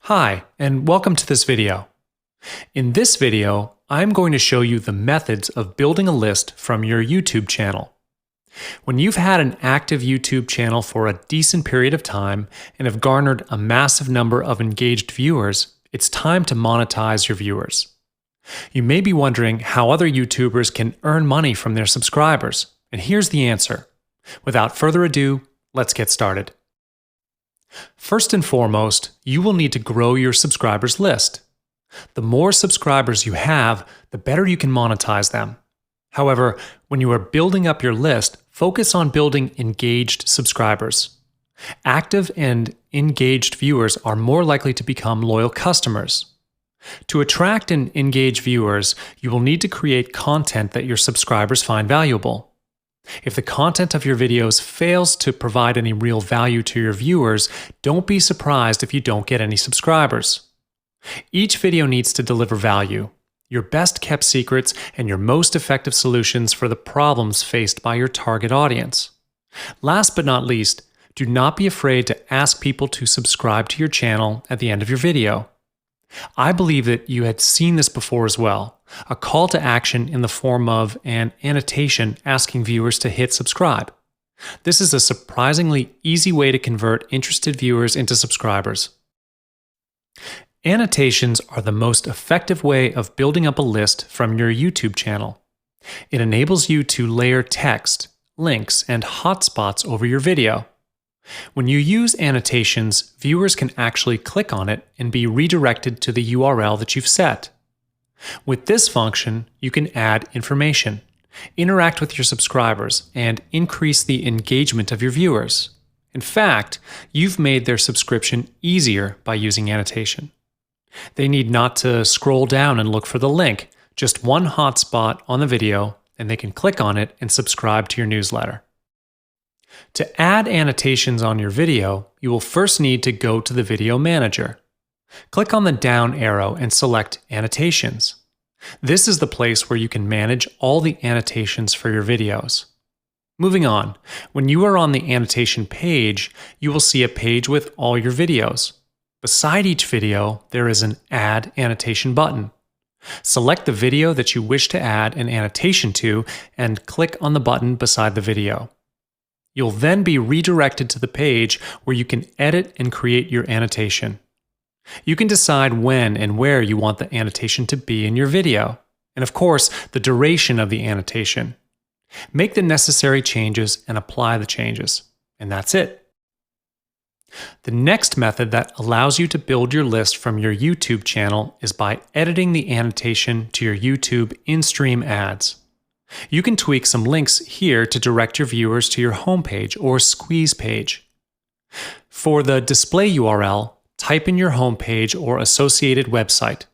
Hi, and welcome to this video. In this video, I'm going to show you the methods of building a list from your YouTube channel. When you've had an active YouTube channel for a decent period of time and have garnered a massive number of engaged viewers, it's time to monetize your viewers. You may be wondering how other YouTubers can earn money from their subscribers, and here's the answer. Without further ado, let's get started. First and foremost, you will need to grow your subscribers list. The more subscribers you have, the better you can monetize them. However, when you are building up your list, focus on building engaged subscribers. Active and engaged viewers are more likely to become loyal customers. To attract and engage viewers, you will need to create content that your subscribers find valuable. If the content of your videos fails to provide any real value to your viewers, don't be surprised if you don't get any subscribers. Each video needs to deliver value, your best kept secrets, and your most effective solutions for the problems faced by your target audience. Last but not least, do not be afraid to ask people to subscribe to your channel at the end of your video. I believe that you had seen this before as well. A call to action in the form of an annotation asking viewers to hit subscribe. This is a surprisingly easy way to convert interested viewers into subscribers. Annotations are the most effective way of building up a list from your YouTube channel. It enables you to layer text, links, and hotspots over your video. When you use annotations, viewers can actually click on it and be redirected to the URL that you've set. With this function, you can add information, interact with your subscribers, and increase the engagement of your viewers. In fact, you've made their subscription easier by using annotation. They need not to scroll down and look for the link, just one hotspot on the video, and they can click on it and subscribe to your newsletter. To add annotations on your video, you will first need to go to the Video Manager. Click on the down arrow and select Annotations. This is the place where you can manage all the annotations for your videos. Moving on, when you are on the annotation page, you will see a page with all your videos. Beside each video, there is an Add Annotation button. Select the video that you wish to add an annotation to and click on the button beside the video. You'll then be redirected to the page where you can edit and create your annotation. You can decide when and where you want the annotation to be in your video, and of course, the duration of the annotation. Make the necessary changes and apply the changes, and that's it. The next method that allows you to build your list from your YouTube channel is by editing the annotation to your YouTube in-stream ads. You can tweak some links here to direct your viewers to your homepage or squeeze page. For the display URL, type in your homepage or associated website.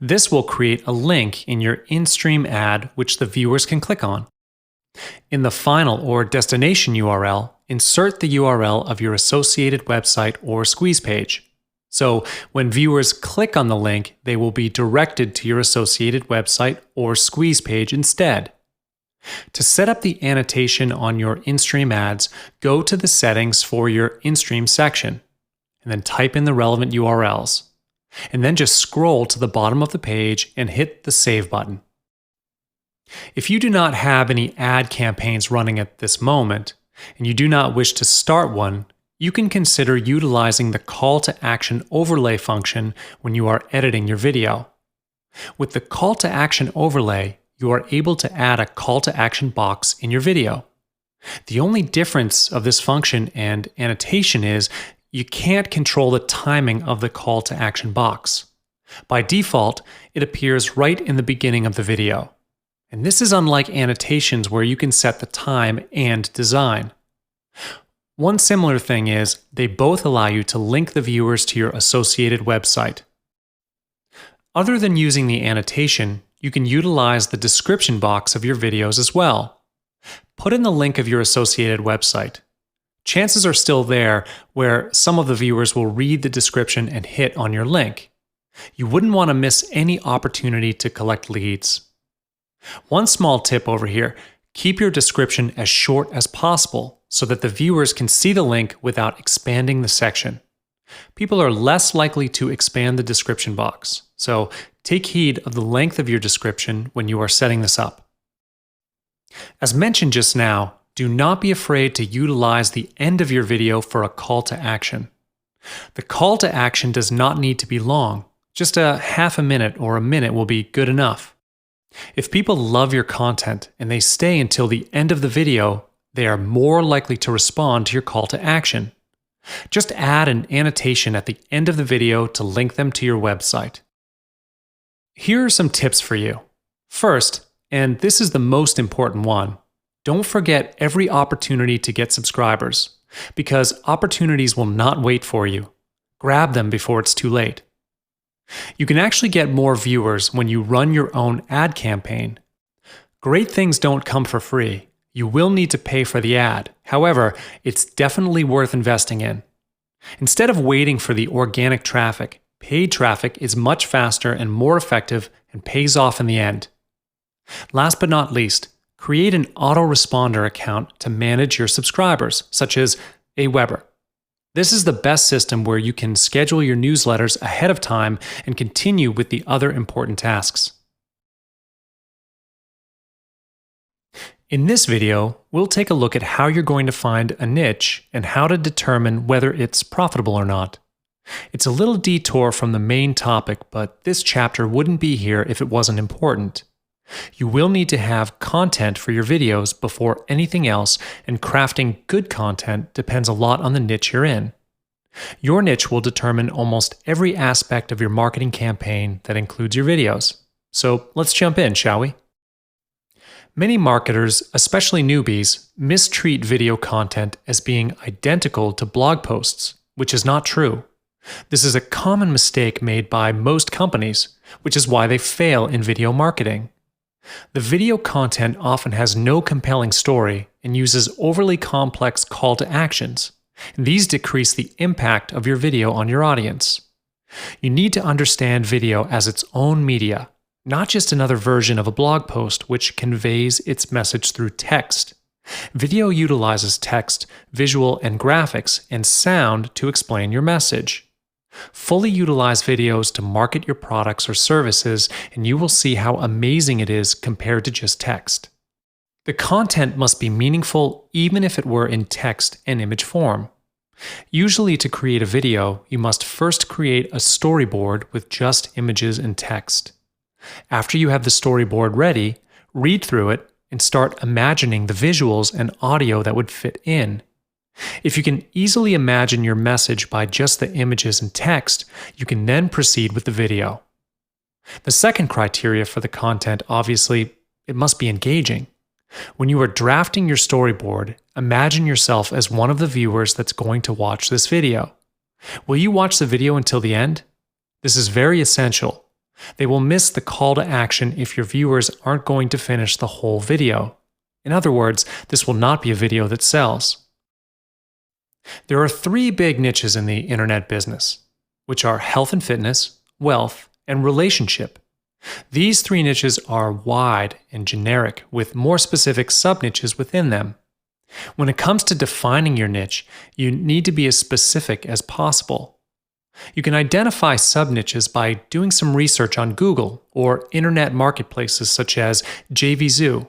This will create a link in your in-stream ad which the viewers can click on. In the final or destination URL, insert the URL of your associated website or squeeze page. So when viewers click on the link, they will be directed to your associated website or squeeze page instead. To set up the annotation on your in-stream ads, go to the settings for your in-stream section, and then type in the relevant URLs. And then just scroll to the bottom of the page and hit the Save button. If you do not have any ad campaigns running at this moment, and you do not wish to start one, you can consider utilizing the Call to Action overlay function when you are editing your video. With the Call to Action overlay, you are able to add a call to action box in your video. The only difference of this function and annotation is you can't control the timing of the call to action box. By default, it appears right in the beginning of the video. And this is unlike annotations where you can set the time and design. One similar thing is they both allow you to link the viewers to your associated website. Other than using the annotation, you can utilize the description box of your videos as well. Put in the link of your associated website. Chances are still there where some of the viewers will read the description and hit on your link. You wouldn't want to miss any opportunity to collect leads. One small tip over here, keep your description as short as possible so that the viewers can see the link without expanding the section. People are less likely to expand the description box, so take heed of the length of your description when you are setting this up. As mentioned just now, do not be afraid to utilize the end of your video for a call to action. The call to action does not need to be long. Just a half a minute or a minute will be good enough. If people love your content and they stay until the end of the video, they are more likely to respond to your call to action. Just add an annotation at the end of the video to link them to your website. Here are some tips for you. First, and this is the most important one, don't forget every opportunity to get subscribers, because opportunities will not wait for you. Grab them before it's too late. You can actually get more viewers when you run your own ad campaign. Great things don't come for free. You will need to pay for the ad. However, it's definitely worth investing in. Instead of waiting for the organic traffic, paid traffic is much faster and more effective and pays off in the end. Last but not least, create an autoresponder account to manage your subscribers, such as Aweber. This is the best system where you can schedule your newsletters ahead of time and continue with the other important tasks. In this video, we'll take a look at how you're going to find a niche and how to determine whether it's profitable or not. It's a little detour from the main topic, but this chapter wouldn't be here if it wasn't important. You will need to have content for your videos before anything else, and crafting good content depends a lot on the niche you're in. Your niche will determine almost every aspect of your marketing campaign that includes your videos. So let's jump in, shall we? Many marketers, especially newbies, mistreat video content as being identical to blog posts, which is not true. This is a common mistake made by most companies, which is why they fail in video marketing. The video content often has no compelling story and uses overly complex call to actions. These decrease the impact of your video on your audience. You need to understand video as its own media, not just another version of a blog post which conveys its message through text. Video utilizes text, visual and graphics, and sound to explain your message. Fully utilize videos to market your products or services, and you will see how amazing it is compared to just text. The content must be meaningful even if it were in text and image form. Usually, to create a video, you must first create a storyboard with just images and text. After you have the storyboard ready, read through it and start imagining the visuals and audio that would fit in. If you can easily imagine your message by just the images and text, you can then proceed with the video. The second criteria for the content, obviously, it must be engaging. When you are drafting your storyboard, imagine yourself as one of the viewers that's going to watch this video. Will you watch the video until the end? This is very essential. They will miss the call to action if your viewers aren't going to finish the whole video. In other words, this will not be a video that sells. There are three big niches in the internet business, which are health and fitness, wealth, and relationship. These three niches are wide and generic, with more specific sub-niches within them. When it comes to defining your niche, you need to be as specific as possible. You can identify sub-niches by doing some research on Google or internet marketplaces such as JVZoo.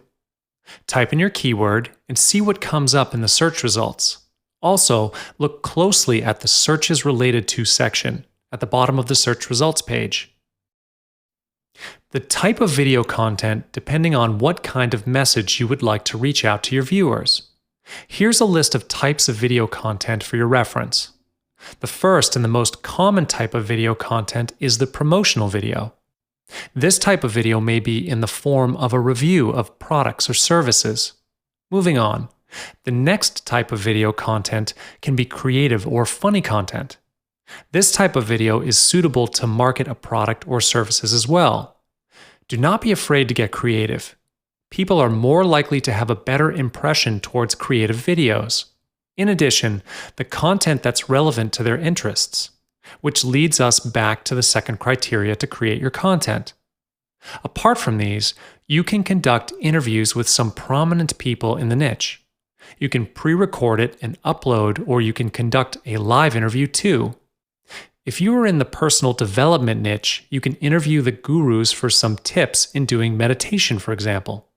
Type in your keyword and see what comes up in the search results. Also, look closely at the Searches Related To section at the bottom of the search results page. The type of video content depending on what kind of message you would like to reach out to your viewers. Here's a list of types of video content for your reference. The first and the most common type of video content is the promotional video. This type of video may be in the form of a review of products or services. Moving on. The next type of video content can be creative or funny content. This type of video is suitable to market a product or services as well. Do not be afraid to get creative. People are more likely to have a better impression towards creative videos. In addition, the content that's relevant to their interests, which leads us back to the second criteria to create your content. Apart from these, you can conduct interviews with some prominent people in the niche. You can pre-record it and upload, or you can conduct a live interview too. If you are in the personal development niche, you can interview the gurus for some tips in doing meditation, for example.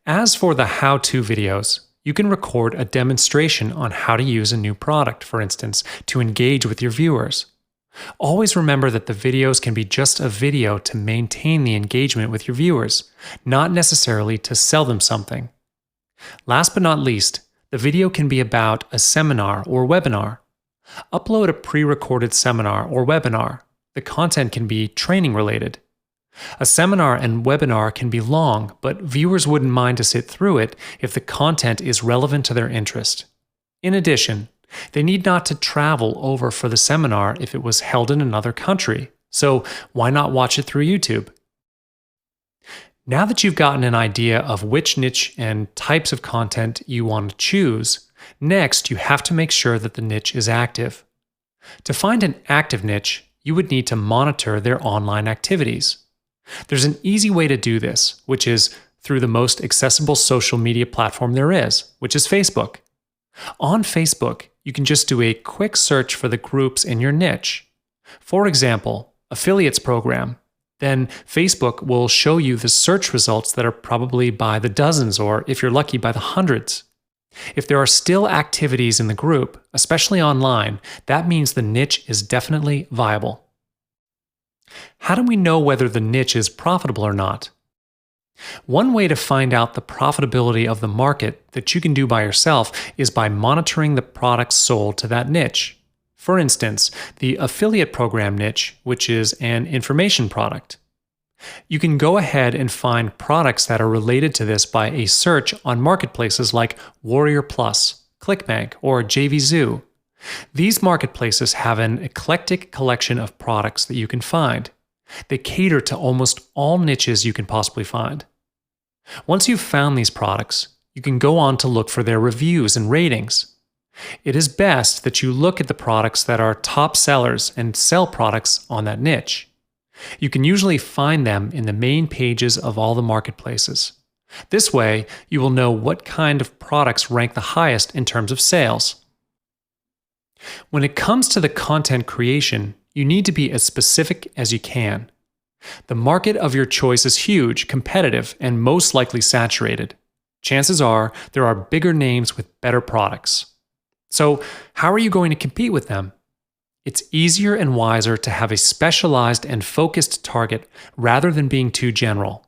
As for the how-to videos, you can record a demonstration on how to use a new product, for instance, to engage with your viewers. Always remember that the videos can be just a video to maintain the engagement with your viewers, not necessarily to sell them something. Last but not least, the video can be about a seminar or webinar. Upload a pre-recorded seminar or webinar. The content can be training related. A seminar and webinar can be long, but viewers wouldn't mind to sit through it if the content is relevant to their interest. In addition, they need not to travel over for the seminar if it was held in another country, so why not watch it through YouTube? Now that you've gotten an idea of which niche and types of content you want to choose, next you have to make sure that the niche is active. To find an active niche, you would need to monitor their online activities. There's an easy way to do this, which is through the most accessible social media platform there is, which is Facebook. On Facebook, you can just do a quick search for the groups in your niche. For example, affiliates program. Then Facebook will show you the search results that are probably by the dozens, or if you're lucky, by the hundreds. If there are still activities in the group, especially online, that means the niche is definitely viable. How do we know whether the niche is profitable or not? One way to find out the profitability of the market that you can do by yourself is by monitoring the products sold to that niche. For instance, the affiliate program niche, which is an information product. You can go ahead and find products that are related to this by a search on marketplaces like Warrior Plus, ClickBank, or JVZoo. These marketplaces have an eclectic collection of products that you can find. They cater to almost all niches you can possibly find. Once you've found these products, you can go on to look for their reviews and ratings. It is best that you look at the products that are top sellers and sell products on that niche. You can usually find them in the main pages of all the marketplaces. This way, you will know what kind of products rank the highest in terms of sales. When it comes to the content creation, you need to be as specific as you can. The market of your choice is huge, competitive, and most likely saturated. Chances are there are bigger names with better products. So, how are you going to compete with them? It's easier and wiser to have a specialized and focused target rather than being too general.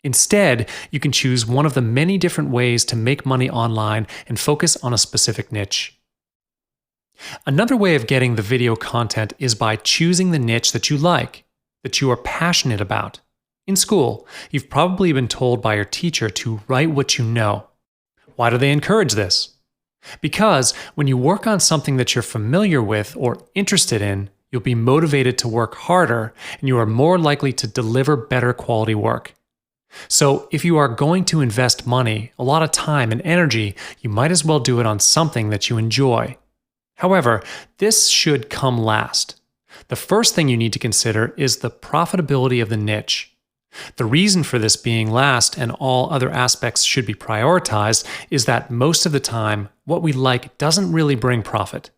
Instead, you can choose one of the many different ways to make money online and focus on a specific niche. Another way of getting the video content is by choosing the niche that you like, that you are passionate about. In school, you've probably been told by your teacher to write what you know. Why do they encourage this? Because when you work on something that you're familiar with or interested in, you'll be motivated to work harder and you are more likely to deliver better quality work. So if you are going to invest money, a lot of time and energy, you might as well do it on something that you enjoy. However, this should come last. The first thing you need to consider is the profitability of the niche. The reason for this being last and all other aspects should be prioritized is that most of the time, what we like doesn't really bring profit.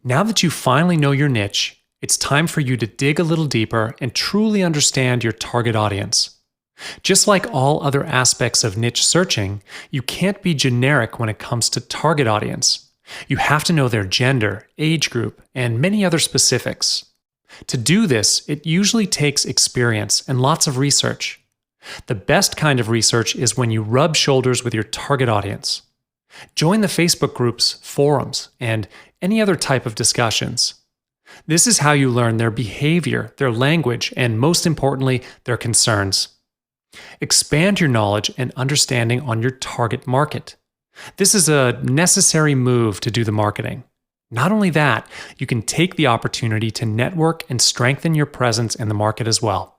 Now that you finally know your niche, it's time for you to dig a little deeper and truly understand your target audience. Just like all other aspects of niche searching, you can't be generic when it comes to target audience. You have to know their gender, age group, and many other specifics. To do this, it usually takes experience and lots of research. The best kind of research is when you rub shoulders with your target audience. Join the Facebook groups, forums, and any other type of discussions. This is how you learn their behavior, their language, and most importantly, their concerns. Expand your knowledge and understanding on your target market. This is a necessary move to do the marketing. Not only that, you can take the opportunity to network and strengthen your presence in the market as well.